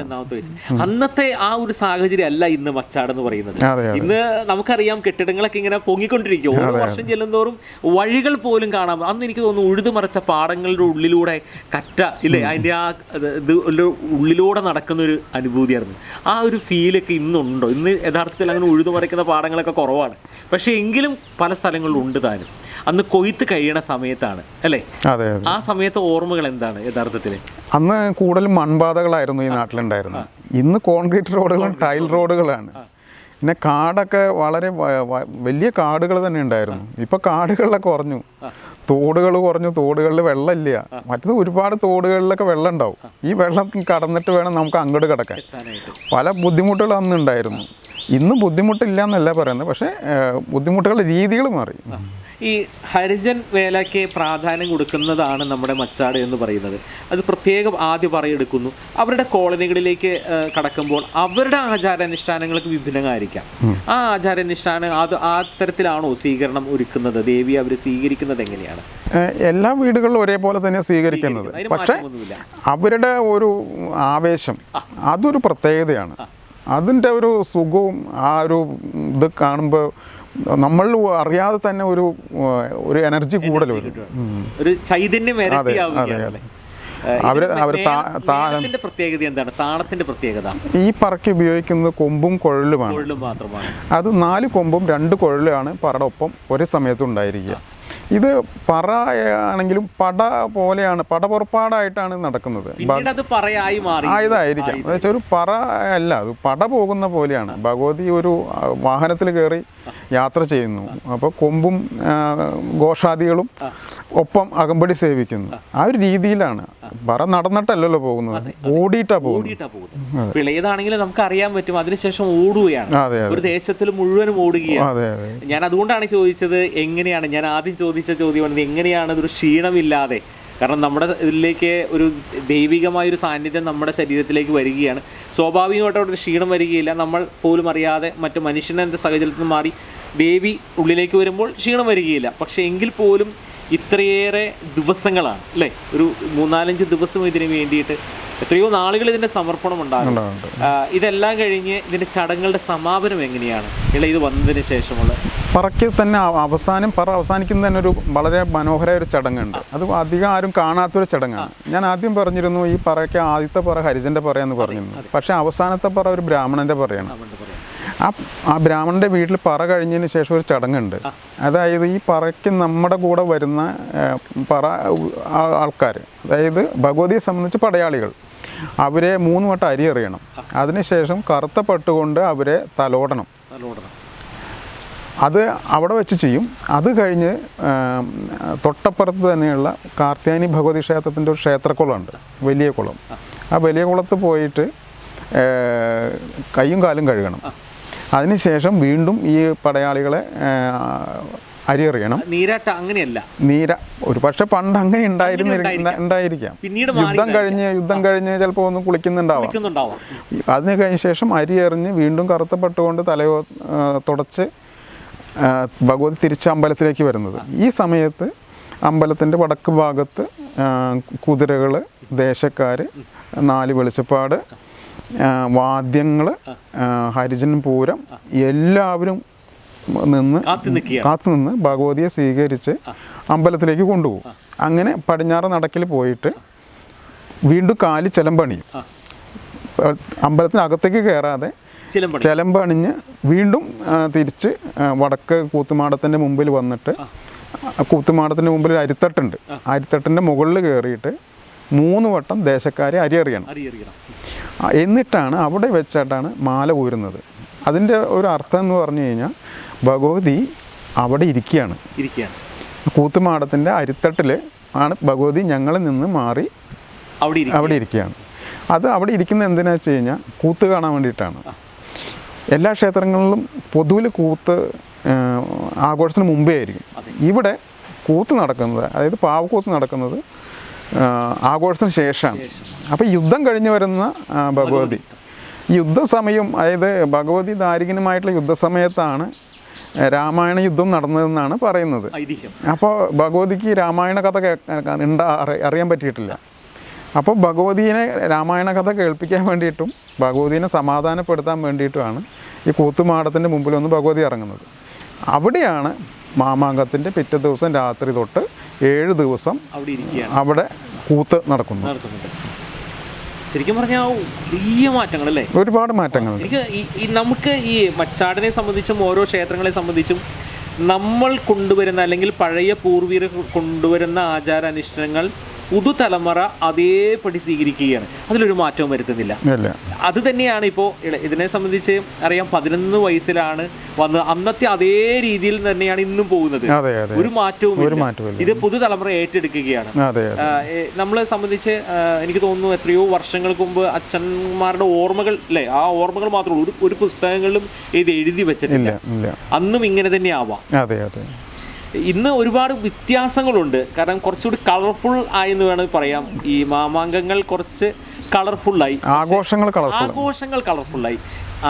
A: അന്നത്തെ ആ ഒരു സാഹചര്യം അല്ല ഇന്ന് മച്ചാട് എന്ന് പറയുന്നത്. ഇന്ന് നമുക്കറിയാം, കെട്ടിടങ്ങളൊക്കെ ഇങ്ങനെ പൊങ്ങിക്കൊണ്ടിരിക്കും. ഓരോ വർഷം ചെല്ലുന്തോറും വഴികൾ പോലും കാണാം. അന്ന് എനിക്ക് തോന്നുന്നു ഉഴുതുമറിച്ച പാടങ്ങളുടെ ഉള്ളിലൂടെ കറ്റ ഇല്ലേ, അതിൻ്റെ ആ ഉള്ളിലൂടെ നടക്കുന്നൊരു അനുഭൂതിയായിരുന്നു. ആ ഒരു ഫീലൊക്കെ ഇന്നുണ്ടോ? ഇന്ന് യഥാർത്ഥത്തിൽ അങ്ങനെ ഉഴുതുമറിക്കുന്ന പാടങ്ങളൊക്കെ കുറവാണ്. പക്ഷേ എങ്കിലും പല സ്ഥലങ്ങളിലും ഉണ്ട് താനും. അന്ന് കൊയ്ത്ത് കഴിയണ സമയത്താണ് അല്ലേ? ആ സമയത്തെ ഓർമ്മകൾ എന്താണ് യഥാർത്ഥത്തിൽ?
C: അന്ന് കൂടുതലും മൺപാതകളായിരുന്നു ഈ നാട്ടിലുണ്ടായിരുന്നത്. ഇന്ന് കോൺക്രീറ്റ് റോഡുകളും ടൈൽ റോഡുകളാണ്. പിന്നെ കാടൊക്കെ വളരെ വലിയ കാടുകൾ തന്നെ ഉണ്ടായിരുന്നു. ഇപ്പൊ കാടുകളിലൊക്കെ കുറഞ്ഞു, തോടുകൾ കുറഞ്ഞു, തോടുകളിൽ വെള്ളമില്ല. മറ്റത് ഒരുപാട് തോടുകളിലൊക്കെ വെള്ളം ഉണ്ടാവും. ഈ വെള്ളം കടന്നിട്ട് വേണം നമുക്ക് അങ്ങോട്ട് കിടക്കാൻ. പല ബുദ്ധിമുട്ടുകൾ അന്ന് ഉണ്ടായിരുന്നു. ഇന്ന് ബുദ്ധിമുട്ടില്ല എന്നല്ല പറയുന്നത്, പക്ഷേ ബുദ്ധിമുട്ടുകളുടെ രീതികൾ മാറി.
A: ഈ ഹരിജൻ വേലയ്ക്ക് പ്രാധാന്യം കൊടുക്കുന്നതാണ് നമ്മുടെ മച്ചാട് എന്ന് പറയുന്നത്. അത് പ്രത്യേകം ആദ്യം പറയെടുക്കുന്നു. അവരുടെ കോളനികളിലേക്ക് കടക്കുമ്പോൾ അവരുടെ ആചാരാനുഷ്ഠാനങ്ങൾക്ക് വിഭിന്നമായിരിക്കാം. ആ ആചാരാനുഷ്ഠാനം ആ തരത്തിലാണോ സ്വീകരണം ഒരുക്കുന്നത്? ദേവി അവർ സ്വീകരിക്കുന്നത് എങ്ങനെയാണ്?
C: എല്ലാ വീടുകളിലും ഒരേപോലെ തന്നെ സ്വീകരിക്കുന്നത്. പക്ഷേ അവരുടെ ഒരു ആവേശം അതൊരു പ്രത്യേകതയാണ്. അതിൻ്റെ ഒരു സുഖവും ആ ഒരു ഇത് കാണുമ്പോൾ നമ്മൾ അറിയാതെ തന്നെ ഒരു എനർജി കൂടുതൽ വരും,
A: ഒരു ചൈതന്യം. പ്രത്യേകത എന്താണ്? താളത്തിന്റെ പ്രത്യേകത
C: ഈ പറക്ക് ഉപയോഗിക്കുന്നത് കൊമ്പും കുഴലുമാണ്. അത് 4 കൊമ്പും 2 കുഴലുമാണ് പറയുടെ ഒപ്പം ഒരേ സമയത്ത് ഉണ്ടായിരിക്കുക. ഇത് പറ ആണെങ്കിലും പട പോലെയാണ്, പട പുറപ്പാടായിട്ടാണ് നടക്കുന്നത്. ആയതായിരിക്കാം. എന്നുവെച്ചാൽ ഒരു പറ അല്ല, അത് പട പോകുന്ന പോലെയാണ്. ഭഗവതി ഒരു വാഹനത്തിൽ കയറി യാത്ര ചെയ്യുന്നു. അപ്പോൾ കൊമ്പും ഘോഷാദികളും ഒപ്പം അകമ്പടി സേവിക്കുന്നു. ആ ഒരു രീതിയിലാണ്. പറ നടന്നിട്ടല്ലല്ലോ പോകുന്നത്, ഓടിയിട്ടാ പോകുന്നത്.
A: ഇളയതാണെങ്കിലും നമുക്ക് അറിയാൻ പറ്റും, അതിനുശേഷം ഓടുകയാണ്. ഒരു ദേശത്തിൽ മുഴുവനും ഓടുകയാണ്. ഞാൻ അതുകൊണ്ടാണ് ചോദിച്ചത് എങ്ങനെയാണ്. ഞാൻ ആദ്യം ചോദിച്ച ചോദ്യമാണ് എങ്ങനെയാണ് ഇതൊരു ക്ഷീണമില്ലാതെ. കാരണം നമ്മുടെ ഇതിലേക്ക് ഒരു ദൈവികമായൊരു സാന്നിധ്യം നമ്മുടെ ശരീരത്തിലേക്ക് വരികയാണ്. സ്വാഭാവികമായിട്ട് അവിടെ ഒരു ക്ഷീണം വരികയില്ല. നമ്മൾ പോലും അറിയാതെ മറ്റു മനുഷ്യൻ്റെ സാഹചര്യത്തിൽ നിന്ന് മാറി ദേവി ഉള്ളിലേക്ക് വരുമ്പോൾ ക്ഷീണം വരികയില്ല. പക്ഷേ എങ്കിൽ പോലും ഇത്രയേറെ ദിവസങ്ങളാണ് അല്ലേ, ഒരു 3-4 ദിവസം ഇതിന് വേണ്ടിയിട്ട് എത്രയോ നാളുകൾ ഇതിൻ്റെ സമർപ്പണം ഉണ്ടാകും. ഇതെല്ലാം കഴിഞ്ഞ് ഇതിൻ്റെ ചടങ്ങുകളുടെ സമാപനം എങ്ങനെയാണ് ഇത് വന്നതിന് ശേഷമുള്ള?
C: പറയ്ക്ക് തന്നെ പറ അവസാനിക്കുന്ന തന്നെ ഒരു വളരെ മനോഹരമായ ഒരു ചടങ്ങുണ്ട്. അത് അധികം ആരും കാണാത്തൊരു ചടങ്ങാണ്. ഞാൻ ആദ്യം പറഞ്ഞിരുന്നു ഈ പറയ്ക്ക് ആദ്യത്തെ പറ ഹരിജൻ്റെ പറയാന്ന് പറഞ്ഞിരുന്നു. പക്ഷേ അവസാനത്തെ പറ ഒരു ബ്രാഹ്മണൻ്റെ പറയാണ്. ആ ബ്രാഹ്മണൻ്റെ വീട്ടിൽ പറ കഴിഞ്ഞതിന് ശേഷം ഒരു ചടങ്ങുണ്ട്. അതായത് ഈ പറയ്ക്ക് നമ്മുടെ കൂടെ വരുന്ന പറ ആൾക്കാർ, അതായത് ഭഗവതിയെ സംബന്ധിച്ച് പടയാളികൾ, അവരെ 3 വട്ടം അരി എറിയണം. അതിനുശേഷം കറുത്ത പട്ടുകൊണ്ട് അവരെ തലോടണം. അത് അവിടെ വെച്ച് ചെയ്യും. അത് കഴിഞ്ഞ് തൊട്ടപ്പുറത്ത് തന്നെയുള്ള കാർത്യായനി ഭഗവതി ക്ഷേത്രത്തിൻ്റെ ഒരു ക്ഷേത്രക്കുളമുണ്ട്, വലിയ കുളം. ആ വലിയ കുളത്ത് പോയിട്ട് കൈയും കാലും കഴുകണം. അതിനുശേഷം വീണ്ടും ഈ പടയാളികളെ അരിയെറിയണം.
A: നീരാട്ട അങ്ങനെയല്ല,
C: ഒരു പക്ഷെ പണ്ട് അങ്ങനെ ഉണ്ടായിരിക്കാം. യുദ്ധം കഴിഞ്ഞ് ചിലപ്പോൾ ഒന്ന് കുളിക്കുന്നുണ്ടാവാം. അതിന് കഴിഞ്ഞ ശേഷം അരി എറിഞ്ഞ് വീണ്ടും കറുത്ത പട്ടുകൊണ്ട് തലയോ തുടച്ച് ഭഗവതി തിരിച്ച് അമ്പലത്തിലേക്ക് വരുന്നത്. ഈ സമയത്ത് അമ്പലത്തിൻ്റെ വടക്ക് ഭാഗത്ത് കുതിരകൾ, ദേശക്കാർ, 4 വെളിച്ചപ്പാട്, വാദ്യങ്ങൾ, ഹരിജൻ പൂരം എല്ലാവരും കാത്തു നിന്ന് ഭഗവതിയെ സ്വീകരിച്ച് അമ്പലത്തിലേക്ക് കൊണ്ടുപോകും. അങ്ങനെ പടിഞ്ഞാറ് നടക്കിൽ പോയിട്ട് വീണ്ടും കാലി ചിലമ്പണിയും. അമ്പലത്തിനകത്തേക്ക് കയറാതെ ചിലമ്പണിഞ്ഞ് വീണ്ടും തിരിച്ച് വടക്ക് കൂത്തുമാടത്തിൻ്റെ മുമ്പിൽ വന്നിട്ട്, കൂത്തുമാടത്തിൻ്റെ മുമ്പിൽ ഒരു അരിത്തട്ടുണ്ട്, അരിത്തട്ടിൻ്റെ മുകളിൽ കയറിയിട്ട് 3 വട്ടം ദേശക്കാരെ അരിയറിയണം. എന്നിട്ടാണ് അവിടെ വെച്ചിട്ടാണ് മാല ഊരുന്നത്. അതിൻ്റെ ഒരു അർത്ഥം എന്ന് പറഞ്ഞു കഴിഞ്ഞാൽ ഭഗവതി അവിടെ ഇരിക്കുകയാണ്. കൂത്തുമാടത്തിൻ്റെ അരിത്തട്ടിൽ ആണ് ഭഗവതി ഞങ്ങളിൽ നിന്ന് മാറി അവിടെ ഇരിക്കുകയാണ്. അത് അവിടെ ഇരിക്കുന്നത് എന്തിനാണെന്ന് വെച്ച് കഴിഞ്ഞാൽ കൂത്ത് കാണാൻ വേണ്ടിയിട്ടാണ്. എല്ലാ ക്ഷേത്രങ്ങളിലും പൊതുവിൽ കൂത്ത് ആഘോഷത്തിന് മുമ്പേ ആയിരിക്കും. ഇവിടെ കൂത്ത് നടക്കുന്നത്, അതായത് പാവക്കൂത്ത് നടക്കുന്നത് ആഘോഷത്തിന് ശേഷമാണ്. അപ്പോൾ യുദ്ധം കഴിഞ്ഞ് വരുന്ന ഭഗവതി, യുദ്ധസമയം, അതായത് ഭഗവതി ദാരികനുമായിട്ടുള്ള യുദ്ധസമയത്താണ് രാമായണ യുദ്ധം നടന്നതെന്നാണ് പറയുന്നത്. അപ്പോൾ ഭഗവതിക്ക് രാമായണ കഥ അറിയാൻ പറ്റിയിട്ടില്ല. അപ്പോൾ ഭഗവതിയെ രാമായണ കഥ കേൾപ്പിക്കാൻ വേണ്ടിയിട്ടും ഭഗവതിനെ സമാധാനപ്പെടുത്താൻ വേണ്ടിയിട്ടുമാണ് ഈ കൂത്തുമാടത്തിൻ്റെ മുമ്പിൽ വന്ന് ഭഗവതി ഇറങ്ങുന്നത്. അവിടെയാണ് മാമാങ്കത്തിൻ്റെ പിറ്റേ ദിവസം രാത്രി തൊട്ട് 7 ദിവസം അവിടെ കൂത്ത് നടക്കുന്നു.
A: ശരിക്കും പറഞ്ഞാൽ വലിയ മാറ്റങ്ങളല്ലേ,
C: ഒരുപാട് മാറ്റങ്ങൾ.
A: എനിക്ക് നമുക്ക് ഈ മച്ചാടിനെ സംബന്ധിച്ചും ഓരോ ക്ഷേത്രങ്ങളെ സംബന്ധിച്ചും നമ്മൾ കൊണ്ടുവരുന്ന അല്ലെങ്കിൽ പഴയ പൂർവികർ കൊണ്ടുവരുന്ന ആചാരാനുഷ്ഠാനങ്ങൾ പുതുതലമുറ അതേപടി സ്വീകരിക്കുകയാണ്. അതിലൊരു മാറ്റവും വരുത്തുന്നില്ല. അത് തന്നെയാണ് ഇപ്പോൾ ഇതിനെ സംബന്ധിച്ച് അറിയാം. 11 വയസ്സിലാണ് വന്ന് അന്നത്തെ അതേ രീതിയിൽ തന്നെയാണ് ഇന്നും പോകുന്നത്. ഒരു മാറ്റവും ഇത് പുതുതലമുറ ഏറ്റെടുക്കുകയാണ്. നമ്മളെ സംബന്ധിച്ച് എനിക്ക് തോന്നുന്നു എത്രയോ വർഷങ്ങൾക്ക് മുമ്പ് അച്ഛന്മാരുടെ ഓർമ്മകൾ അല്ലേ, ആ ഓർമ്മകൾ മാത്രമേ ഉള്ളൂ. ഒരു പുസ്തകങ്ങളിലും ഇത് എഴുതി വെച്ചിട്ടില്ല. അന്നും ഇങ്ങനെ തന്നെ ആവാം. ഇന്ന് ഒരുപാട് വ്യത്യാസങ്ങളുണ്ട്. കാരണം കുറച്ചുകൂടി കളർഫുൾ ആയെന്ന് വേണമെങ്കിൽ പറയാം. ഈ മാമാങ്കങ്ങൾ കുറച്ച് കളർഫുള്ളായി, ആഘോഷങ്ങൾ കളർഫുള്ളായി,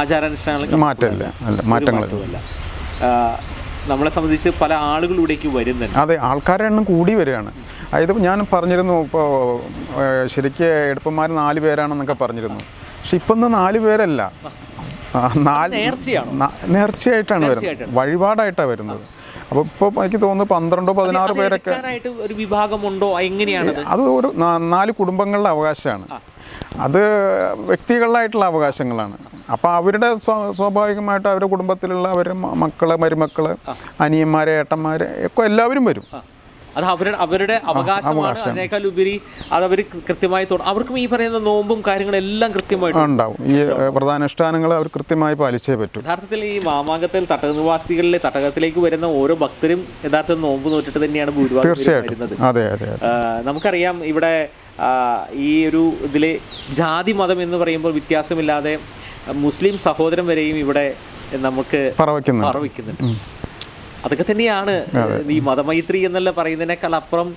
A: ആചാരാനുഷ്ഠാനങ്ങൾ മാറ്റമില്ല. നമ്മളെ സംബന്ധിച്ച് പല ആളുകളിലൂടേക്ക് വരുന്നുണ്ട്.
C: അതെ, ആൾക്കാരുടെ എണ്ണം കൂടി വരികയാണ്. അതായത് ഞാൻ പറഞ്ഞിരുന്നു, ഇപ്പോൾ ശരിക്കും എടുപ്പന്മാർ 4 പേരാണെന്നൊക്കെ പറഞ്ഞിരുന്നു. പക്ഷെ ഇപ്പം 4 പേരല്ല, നേർച്ചയായിട്ടാണ് വരുന്നത്, വഴിപാടായിട്ടാണ് വരുന്നത്. അപ്പോൾ ഇപ്പോൾ എനിക്ക് തോന്നുന്നു 12-16 പേരൊക്കെ
A: ഒരു വിഭാഗമുണ്ടോ, എങ്ങനെയാണ്?
C: അത് ഒരു 4 കുടുംബങ്ങളുടെ അവകാശമാണ്. അത് വ്യക്തികളായിട്ടുള്ള അവകാശങ്ങളാണ്. അപ്പോൾ അവരുടെ സ്വാഭാവികമായിട്ട് അവരുടെ കുടുംബത്തിലുള്ള അവരുടെ മക്കള്, മരുമക്കള്, അനിയന്മാര്, ഏട്ടന്മാര് ഒക്കെ എല്ലാവരും വരും.
A: അത് അവരുടെ അവകാശമാണ്. അതിനേക്കാൾ ഉപരി അത് അവർ കൃത്യമായി അവർക്കും ഈ പറയുന്ന നോമ്പും കാര്യങ്ങളെല്ലാം കൃത്യമായിട്ട്
C: ഉണ്ടാവും. ഈ പ്രധാനുഷ്ഠാനങ്ങൾ അവർ കൃത്യമായി പാലിച്ചേ പറ്റൂ.
A: യഥാർത്ഥത്തിൽ ഈ മാമാങ്കത്തിൽ തട്ടകനിവാസികളിലെ തട്ടകത്തിലേക്ക് വരുന്ന ഓരോ ഭക്തരും യഥാർത്ഥത്തിൽ നോമ്പ് നോറ്റിട്ട് തന്നെയാണ് ഭൂരിഭാഗം വരുന്നത്. നമുക്കറിയാം ഇവിടെ ഈ ഒരു ഇതിലെ ജാതി മതം എന്ന് പറയുമ്പോൾ വ്യത്യാസമില്ലാതെ മുസ്ലിം സഹോദരൻ വരെയും ഇവിടെ നമുക്ക് പറവയ്ക്കുന്നുണ്ട്. അതൊക്കെ തന്നെയാണ് ഈ മതമൈത്രി എന്നല്ല പറയുന്നതിനേക്കാൾ അപ്പുറം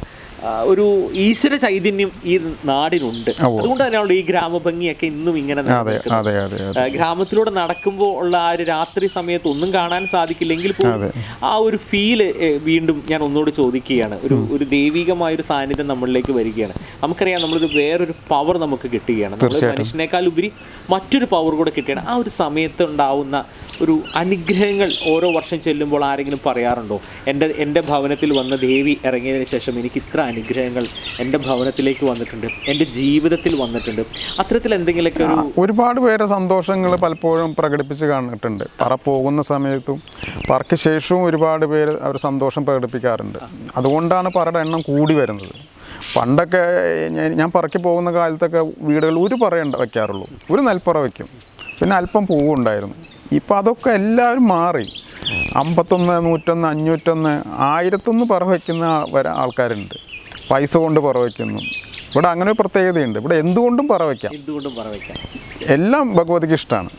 A: ഒരു ഈശ്വര ചൈതന്യം ഈ നാടിനുണ്ട്. അതുകൊണ്ട് തന്നെയാണ് ഈ ഗ്രാമഭംഗിയൊക്കെ ഇന്നും ഇങ്ങനെ ഗ്രാമത്തിലൂടെ നടക്കുമ്പോൾ ഉള്ള ആ ഒരു രാത്രി സമയത്ത് ഒന്നും കാണാൻ സാധിക്കില്ലെങ്കിൽ പോലും ആ ഒരു ഫീല് വീണ്ടും ഞാൻ ഒന്നുകൂടി ചോദിക്കുകയാണ്. ഒരു ദൈവികമായൊരു സാന്നിധ്യം നമ്മളിലേക്ക് വരികയാണ്. നമുക്കറിയാം, നമ്മളൊരു വേറൊരു പവർ നമുക്ക് കിട്ടുകയാണ്. നമ്മൾ മനുഷ്യനേക്കാൾ ഉപരി മറ്റൊരു പവർ കൂടെ കിട്ടുകയാണ്. ആ ഒരു സമയത്ത് ഉണ്ടാവുന്ന ഒരു അനുഗ്രഹങ്ങൾ ഓരോ വർഷം ചെല്ലുമ്പോൾ ആരെങ്കിലും പറയാറുണ്ടോ, എൻ്റെ ഭവനത്തിൽ വന്ന ദേവി ഇറങ്ങിയതിന് ശേഷം എനിക്ക് ഇത്ര അനുഗ്രഹങ്ങൾ എൻ്റെ ഭവനത്തിലേക്ക് വന്നിട്ടുണ്ട്, എൻ്റെ ജീവിതത്തിൽ വന്നിട്ടുണ്ട്? അത്തരത്തിൽ എന്തെങ്കിലുമൊക്കെ
C: ഒരുപാട് പേരെ സന്തോഷങ്ങൾ പലപ്പോഴും പ്രകടിപ്പിച്ച് കണ്ടിട്ടുണ്ട്. പറ പോകുന്ന സമയത്തും പറക്ക് ശേഷവും ഒരുപാട് പേര് അവർ സന്തോഷം പ്രകടിപ്പിക്കാറുണ്ട്. അതുകൊണ്ടാണ് പറയുടെ എണ്ണം കൂടി വരുന്നത്. പണ്ടൊക്കെ ഞാൻ പറക്കി പോകുന്ന കാലത്തൊക്കെ വീടുകളിൽ ഒരു പറ വയ്ക്കാറുള്ളൂ, ഒരു നെൽപ്പറ വയ്ക്കും, പിന്നെ അല്പം പൂവുണ്ടായിരുന്നു. ഇപ്പം അതൊക്കെ എല്ലാവരും മാറി. 51, 101, 501, 1001 പറ വയ്ക്കുന്ന ആൾക്കാരുണ്ട്. പൈസ കൊണ്ട് പറ വയ്ക്കുന്നു. ഇവിടെ അങ്ങനെ ഒരു പ്രത്യേകതയുണ്ട്. ഇവിടെ എന്തുകൊണ്ടും പറ വയ്ക്കാം. എല്ലാം ഭഗവതിക്ക് ഇഷ്ടമാണ്.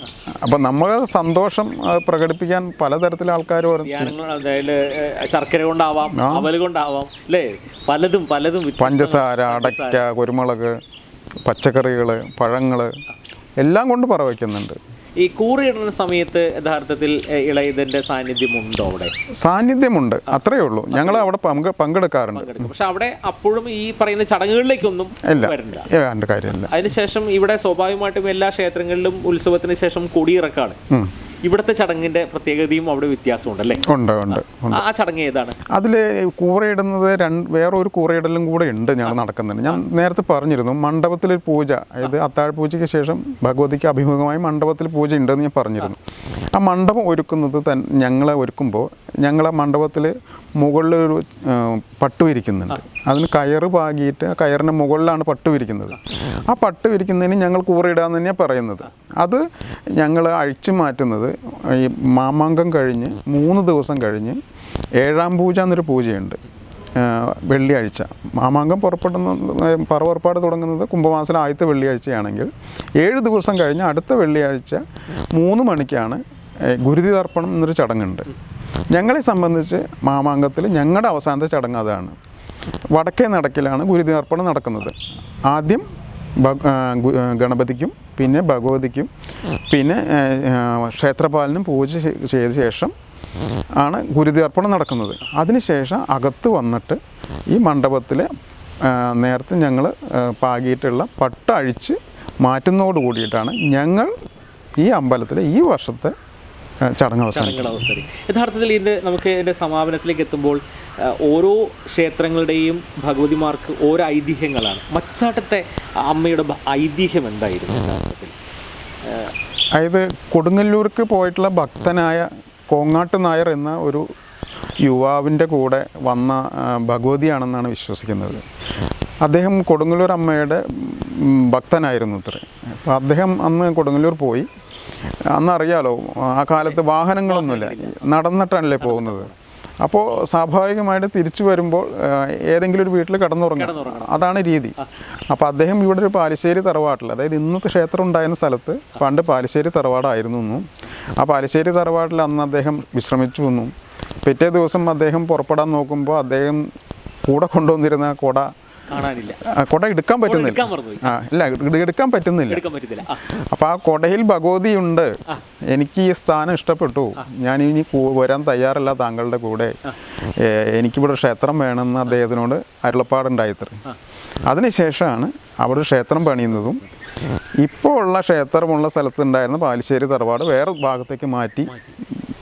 C: അപ്പം നമ്മൾ സന്തോഷം പ്രകടിപ്പിക്കാൻ പലതരത്തിലെ ആൾക്കാർ
A: ശർക്കര കൊണ്ടാവാം, അവൽ കൊണ്ടാവാം, അല്ലേ, പലതും
C: പഞ്ചസാര, അടയ്ക്ക, കുരുമുളക്, പച്ചക്കറികൾ, പഴങ്ങൾ എല്ലാം കൊണ്ട് പറ വയ്ക്കുന്നുണ്ട്.
A: ഈ കൂറിയിടുന്ന സമയത്ത് യഥാർത്ഥത്തിൽ ഇളയതിൻ്റെ സാന്നിധ്യമുണ്ടോ അവിടെ?
C: സാന്നിധ്യമുണ്ട്, അത്രയേ ഉള്ളൂ. ഞങ്ങൾ അവിടെ പങ്കെടുക്കാറുണ്ട്.
A: പക്ഷെ അവിടെ അപ്പോഴും ഈ പറയുന്ന ചടങ്ങുകളിലേക്കൊന്നും വരണ്ട
C: കാര്യമില്ല.
A: അതിനുശേഷം ഇവിടെ സ്വാഭാവികമായിട്ടും എല്ലാ ക്ഷേത്രങ്ങളിലും ഉത്സവത്തിന് ശേഷം കൊടിയിറക്കാണ്. ഇവിടുത്തെ ചടങ്ങിന്റെ പ്രത്യേകതയും അവിടെ വ്യത്യാസമുണ്ടല്ലേ?
C: ഉണ്ട്.
A: ആ ചടങ്ങ് ഏതാണ്?
C: അതിൽ കൂറയിടുന്നത് വേറൊരു കൂറയിടലും കൂടെ ഉണ്ട് ഞങ്ങൾ നടക്കുന്നുണ്ട്. ഞാൻ നേരത്തെ പറഞ്ഞിരുന്നു, മണ്ഡപത്തിലൊരു പൂജ, അതായത് അത്താഴ പൂജയ്ക്ക് ശേഷം ഭഗവതിക്ക് അഭിമുഖമായി മണ്ഡപത്തിൽ പൂജ ഉണ്ടെന്ന് ഞാൻ പറഞ്ഞിരുന്നു. ആ മണ്ഡപം ഒരുക്കുന്നത് ഞങ്ങളെ ഒരുക്കുമ്പോൾ ഞങ്ങളെ മണ്ഡപത്തിൽ മുകളിലൊരു പട്ട് വിരിക്കുന്നുണ്ട്. അതിന് കയറ് പാകിയിട്ട് ആ കയറിൻ്റെ മുകളിലാണ് പട്ട് വിരിക്കുന്നത്. ആ പട്ട് വിരിക്കുന്നതിന് ഞങ്ങൾ കൂറയിടാന്ന് തന്നെയാണ് പറയുന്നത്. അത് ഞങ്ങൾ അഴിച്ചു മാറ്റുന്നത് ഈ മാമാങ്കം കഴിഞ്ഞ് 3 ദിവസം കഴിഞ്ഞ് 7ാം പൂജ എന്നൊരു പൂജയുണ്ട്. വെള്ളിയാഴ്ച മാമാങ്കം പറവറപ്പാട് തുടങ്ങുന്നത് കുംഭമാസം ആദ്യത്തെ വെള്ളിയാഴ്ചയാണെങ്കിൽ 7 ദിവസം കഴിഞ്ഞ് അടുത്ത വെള്ളിയാഴ്ച 3 മണിക്കാണ് ഗുരുതി തർപ്പണം എന്നൊരു ചടങ്ങുണ്ട്. ഞങ്ങളെ സംബന്ധിച്ച് മാമാങ്കത്തിൽ ഞങ്ങളുടെ അവസാനത്തെ ചടങ്ങ് അതാണ്. വടക്കേ നടക്കിലാണ് ഗുരുതി തർപ്പണം നടക്കുന്നത്. ആദ്യം ഗണപതിക്കും പിന്നെ ഭഗവതിക്കും പിന്നെ ക്ഷേത്രപാലനും പൂജ ചെയ്ത ശേഷം ആണ് ഗുരുതി അർപ്പണം നടക്കുന്നത്. അതിനുശേഷം അകത്ത് വന്നിട്ട് ഈ മണ്ഡപത്തിൽ നേരത്തെ ഞങ്ങൾ പാകിയിട്ടുള്ള പട്ട അഴിച്ച് മാറ്റുന്നതോട് കൂടിയിട്ടാണ് ഞങ്ങൾ ഈ അമ്പലത്തിലെ ഈ വർഷത്തെ ചടങ്ങ് അവസാനിക്കും.
A: യഥാർത്ഥത്തിൽ നമുക്ക് ഇതിൻ്റെ സമാപനത്തിലേക്ക് എത്തുമ്പോൾ ഓരോ ക്ഷേത്രങ്ങളുടെയും ഭഗവതിമാർക്ക് ഓരോ ഐതിഹ്യങ്ങളാണ്. മച്ചാട്ടത്തെ അമ്മയുടെ ഐതിഹ്യം എന്തായിരുന്നു യഥാർത്ഥത്തിൽ?
C: അതായത് കൊടുങ്ങല്ലൂർക്ക് പോയിട്ടുള്ള ഭക്തനായ കോങ്ങാട്ട് നായർ എന്ന ഒരു യുവാവിൻ്റെ കൂടെ വന്ന ഭഗവതിയാണെന്നാണ് വിശ്വസിക്കുന്നത്. അദ്ദേഹം കൊടുങ്ങല്ലൂർ അമ്മയുടെ ഭക്തനായിരുന്നു അത്രേ. അപ്പോൾ അദ്ദേഹം അന്ന് കൊടുങ്ങല്ലൂർ പോയി. അന്നറിയാലോ, ആ കാലത്ത് വാഹനങ്ങളൊന്നുമില്ല, നടന്നിട്ടാണല്ലേ പോകുന്നത്. അപ്പോൾ സ്വാഭാവികമായിട്ട് തിരിച്ചു വരുമ്പോൾ ഏതെങ്കിലും ഒരു വീട്ടിൽ കിടന്നുറങ്ങണം, അതാണ് രീതി. അപ്പോൾ അദ്ദേഹം ഇവിടെ ഒരു പാലിശ്ശേരി തറവാട്ടിൽ, അതായത് ഇന്നത്തെ ക്ഷേത്രം ഉണ്ടായിരുന്ന സ്ഥലത്ത് പണ്ട് പാലിശ്ശേരി തറവാടായിരുന്നു എന്നും ആ പാലിശ്ശേരി തറവാട്ടിൽ അന്ന് അദ്ദേഹം വിശ്രമിച്ചു എന്നും പിറ്റേ ദിവസം അദ്ദേഹം പുറപ്പെടാൻ നോക്കുമ്പോൾ അദ്ദേഹം കൂടെ കൊണ്ടുവന്നിരുന്ന കൊട എടുക്കാൻ പറ്റുന്നില്ല. എടുക്കാൻ പറ്റുന്നില്ല. അപ്പോൾ ആ കൊടയിൽ ഭഗവതി ഉണ്ട്, എനിക്ക് ഈ സ്ഥാനം ഇഷ്ടപ്പെട്ടു, ഞാൻ ഇനി വരാൻ തയ്യാറല്ല താങ്കളുടെ കൂടെ, എനിക്കിവിടെ ക്ഷേത്രം വേണമെന്ന് അദ്ദേഹത്തിനോട് അരുളപ്പാടുണ്ടായിത്ര. അതിനുശേഷമാണ് അവിടെ ക്ഷേത്രം പണിയുന്നതും ഇപ്പോൾ ഉള്ള ക്ഷേത്രമുള്ള സ്ഥലത്തുണ്ടായിരുന്ന പാലിശ്ശേരി തറവാട് വേറെ ഭാഗത്തേക്ക് മാറ്റി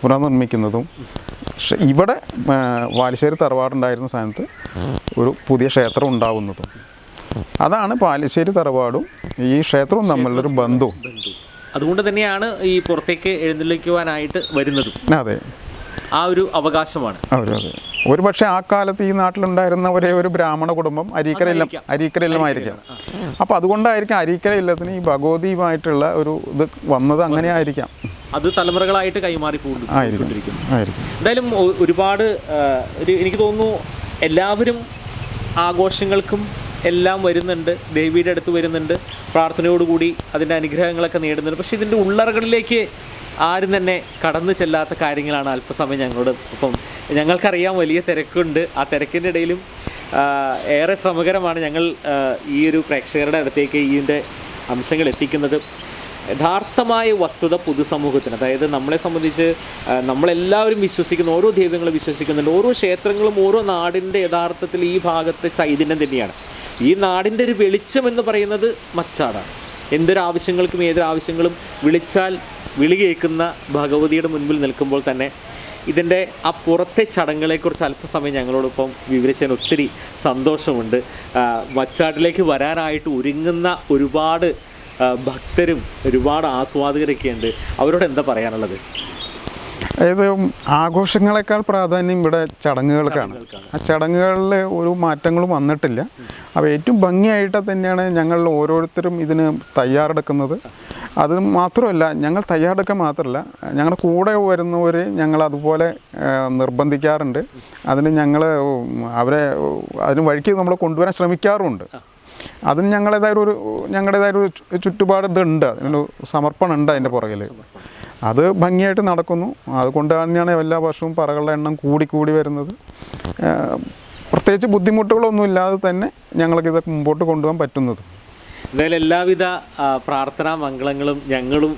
C: പുനർനിർമ്മിക്കുന്നതും ഇവിടെ പാലിശ്ശേരി തറവാടുണ്ടായിരുന്ന സ്ഥാനത്ത് ഒരു പുതിയ ക്ഷേത്രം ഉണ്ടാവുന്നതും. അതാണ് പാലിശ്ശേരി തറവാടും ഈ ക്ഷേത്രവും തമ്മിലുള്ളൊരു ബന്ധവും.
A: അതുകൊണ്ട് തന്നെയാണ് ഈ പുറത്തേക്ക് എഴുന്നള്ളിക്കുവാനായിട്ട് വരുന്നതും.
C: അതെ,
A: ആ ഒരു അവകാശമാണ്.
C: അതെ. ഒരു പക്ഷേ ആ കാലത്ത് ഈ നാട്ടിലുണ്ടായിരുന്ന ഒരേ ഒരു ബ്രാഹ്മണ കുടുംബം അരീക്കര ഇല്ലമായിരിക്കാം. അപ്പോൾ അതുകൊണ്ടായിരിക്കും അരീക്കര ഇല്ലത്തിന് ഈ ഭഗവതിയുമായിട്ടുള്ള ഒരു ഇത് വന്നത്. അങ്ങനെ ആയിരിക്കാം,
A: അത് തലമുറകളായിട്ട് കൈമാറി പോയിക്കൊണ്ടിരിക്കുന്നു. എന്തായാലും ഒരുപാട് എനിക്ക് തോന്നുന്നു എല്ലാവരും ആഘോഷങ്ങൾക്കും എല്ലാം വരുന്നുണ്ട്, ദേവിയുടെ അടുത്ത് വരുന്നുണ്ട്, പ്രാർത്ഥനയോടുകൂടി അതിൻ്റെ അനുഗ്രഹങ്ങളൊക്കെ നേടുന്നുണ്ട്. പക്ഷേ ഇതിൻ്റെ ഉള്ളറകളിലേക്ക് ആരും തന്നെ കടന്നു ചെല്ലാത്ത കാര്യങ്ങളാണ് അല്പസമയം ഞങ്ങളോട്. ഇപ്പം ഞങ്ങൾക്കറിയാം വലിയ തിരക്കുണ്ട്, ആ തിരക്കിൻ്റെ ഇടയിലും ഏറെ ശ്രമകരമാണ് ഞങ്ങൾ ഈ ഒരു പ്രേക്ഷകരുടെ അടുത്തേക്ക് ഇതിൻ്റെ അംശങ്ങൾ എത്തിക്കുന്നത്. യഥാർത്ഥമായ വസ്തുത പൊതുസമൂഹത്തിന്, അതായത് നമ്മളെ സംബന്ധിച്ച് നമ്മളെല്ലാവരും വിശ്വസിക്കുന്ന ഓരോ ദൈവങ്ങളും വിശ്വസിക്കുന്നുണ്ട്. ഓരോ ക്ഷേത്രങ്ങളും ഓരോ നാടിൻ്റെ യഥാർത്ഥത്തിൽ ഈ ഭാഗത്തെ ചൈതന്യം തന്നെയാണ്. ഈ നാടിൻ്റെ ഒരു വെളിച്ചം എന്ന് പറയുന്നത് മച്ചാടാണ്. എന്തൊരാവശ്യങ്ങൾക്കും ഏതൊരാവശ്യങ്ങളും വിളിച്ചാൽ വിളി കേൾക്കുന്ന ഭഗവതിയുടെ മുൻപിൽ നിൽക്കുമ്പോൾ തന്നെ ഇതിൻ്റെ ആ പുറത്തെ ചടങ്ങുകളെക്കുറിച്ച് അല്പസമയം ഞങ്ങളോടൊപ്പം വിവരിച്ചതിന് ഒത്തിരി സന്തോഷമുണ്ട്. മച്ചാട്ടിലേക്ക് വരാനായിട്ട് ഒരുങ്ങുന്ന ഒരുപാട് ഭക്തരും ഒരുപാട് ആസ്വാദകരൊക്കെ ഉണ്ട്. അവരോട് എന്താ പറയാനുള്ളത്?
C: അതായത് ആഘോഷങ്ങളെക്കാൾ പ്രാധാന്യം ഇവിടെ ചടങ്ങുകൾക്കാണ്. ആ ചടങ്ങുകളിൽ ഒരു മാറ്റങ്ങളും വന്നിട്ടില്ല. അപ്പോൾ ഏറ്റവും ഭംഗിയായിട്ട് തന്നെയാണ് ഞങ്ങൾ ഓരോരുത്തരും ഇതിന് തയ്യാറെടുക്കുന്നത്. അത് മാത്രമല്ല, ഞങ്ങൾ തയ്യാറെടുക്കാൻ മാത്രമല്ല, ഞങ്ങളുടെ കൂടെ വരുന്നവർ ഞങ്ങൾ അതുപോലെ നിർബന്ധിക്കാറുണ്ട്. അതിന് ഞങ്ങൾ അതിന് വഴിക്ക് നമ്മൾ കൊണ്ടുവരാൻ ശ്രമിക്കാറുമുണ്ട്. അതിന് ഞങ്ങളുടേതായൊരു ചുറ്റുപാട് ഇതുണ്ട്, അതിനൊരു സമർപ്പണം ഉണ്ട് അതിൻ്റെ പുറകിൽ. അത് ഭംഗിയായിട്ട് നടക്കുന്നു. അതുകൊണ്ട് തന്നെയാണ് എല്ലാ വർഷവും പറകളുടെ എണ്ണം കൂടി വരുന്നത്. പ്രത്യേകിച്ച് ബുദ്ധിമുട്ടുകളൊന്നും ഇല്ലാതെ തന്നെ ഞങ്ങൾക്കിതൊക്കെ മുമ്പോട്ട് കൊണ്ടുപോകാൻ പറ്റുന്നത്.
A: എന്തായാലും എല്ലാവിധ പ്രാർത്ഥനാ മംഗളങ്ങളും ഞങ്ങളും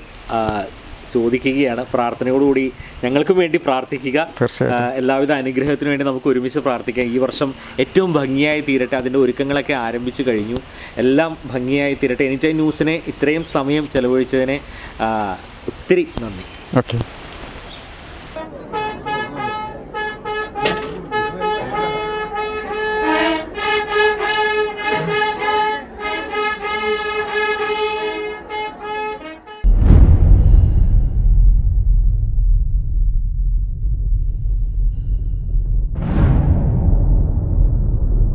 A: ചോദിക്കുകയാണ്. പ്രാർത്ഥനയോടുകൂടി ഞങ്ങൾക്കും വേണ്ടി പ്രാർത്ഥിക്കുക.
C: തീർച്ചയായും.
A: എല്ലാവിധ അനുഗ്രഹത്തിനു വേണ്ടി നമുക്ക് ഒരുമിച്ച് പ്രാർത്ഥിക്കാം. ഈ വർഷം ഏറ്റവും ഭംഗിയായി തീരട്ടെ. അതിൻ്റെ ഒരുക്കങ്ങളൊക്കെ ആരംഭിച്ചു കഴിഞ്ഞു. എല്ലാം ഭംഗിയായി തീരട്ടെ. എനിടൈം ന്യൂസിനെ ഇത്രയും സമയം ചെലവഴിച്ചതിനെ ഒത്തിരി നന്ദി.
C: ഓക്കെ.